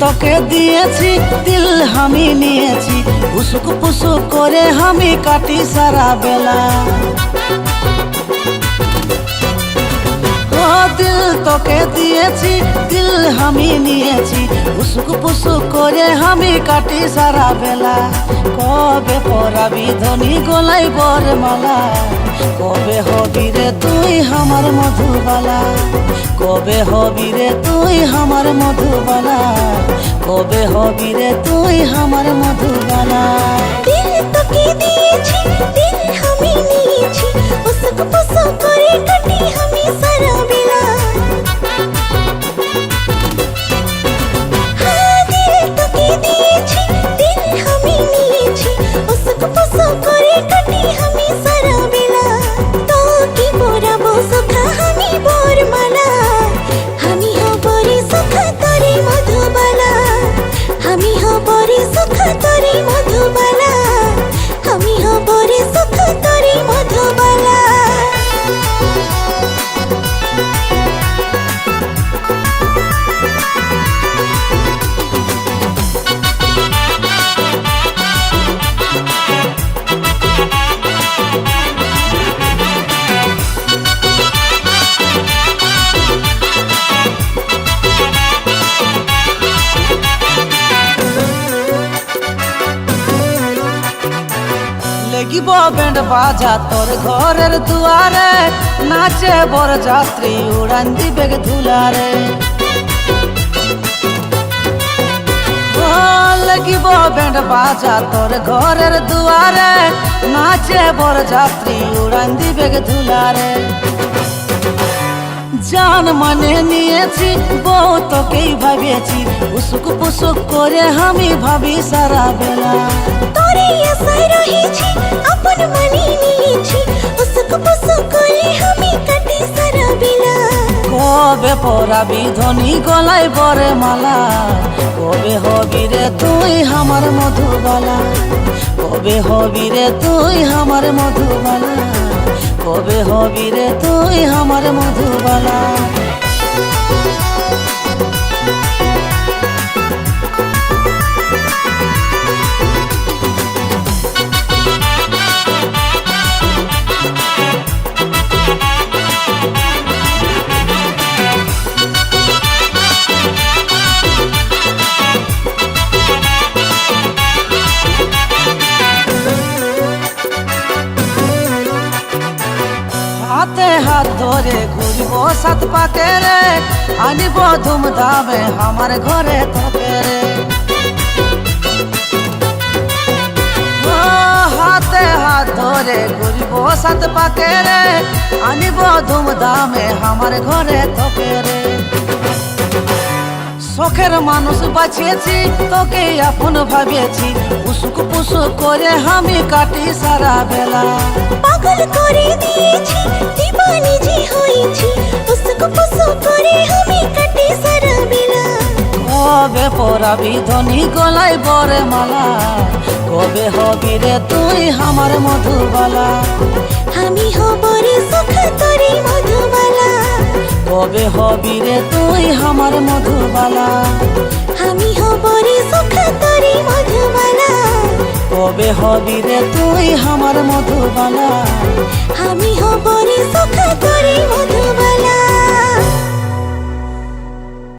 তোকে দিয়েছি, দিল আমি নিয়েছি, উসুক পুসুক করে আমি কাটি সারা বেলা। ও দিল তোকে দিয়েছি, দিল আমি নিয়েছি, উসুক পুসুক করে আমি কাটি সারা বেলা। কবে পরাবি ধনী গলায় বরমালা, কবে হবি রে তুই আমার মধুবালা, কবে হবি রে তুই আমার মধুবালা, কবে হবি রে তুই আমার মধুবালা। দিল তোকে দিয়েছি, দিল আমি নিয়েছি, উসুক পুসুক করে কাটি আমি সারা বেলা। দিল তোকে দিয়েছি, দিল আমি নিয়েছি, উসুক পুসুক করে কাটি আমি সারা বেলা। তোকে পরাবো সুখা আমি বরমালা, আমি হব রে সুখা তোরে মধুবালা, আমি হব রে সুখা তোরে মধুবালা, আমি হব রে সুখা তোরে মধুবালা। লাগিব ব্যান্ড বাজা তোর ঘরের দুয়ারে, নাচে বর যাত্রী উড়ান দিবে ধুলারে। লাগিব ব্যান্ড বাজা তোর ঘরের দুয়ারে, নাচে বর যাত্রী উড়ান দিবে ধুলারে। জান মানে নিয়েছি, বউ তোকেই ভাবিয়েছি, উসুক পুসুক করে আমি ভাবি সারা বেলা। তোরে আশায় রয়েছি, আপন মানে নিয়েছি, উসুক পুসুক করে আমি কাটি সারা বেলা। কবে পরাবি ধনী গলায় বরে মালা, কবে হবি রে তুই আমার মধুবালা, কবে হবি রে তুই আমার মধুবালা, কবে হবি রে তুই আমার মধুবালা। হাতে হাত ধরে ঘুরবো সাত পাকে রে, আনিব ধুমধামে আমার ঘরে তোকে রে। হাতে হাত ধরে ঘুরবো সাত পাকে রে, আনিব ধুমধামে আমার ঘরে তোকে রে। শখের মানুষ বাঁচিয়েছি, তোকে আপন ভাবিয়েছি, উসুক পুসুক করে আমি কাটি সারা বেলা। পাগল করে দিয়েছি, দিবানি যে হয়েছি, উসুক পুসুক করে আমি কাটি সারা বেলা। কবে পরাবি ধনী গলায় বরে মালা, কবে হবি রে তুই আমার মধুবালা, আমি হব রে সুখা তোরে মধুবালা, কবে হবি রে তুই আমার মধুবালা, আমি হব রে সুখা তোরে মধুবালা, কবে হবি রে তুই আমার মধুবালা, আমি হব রে সুখা তোরে মধুবালা।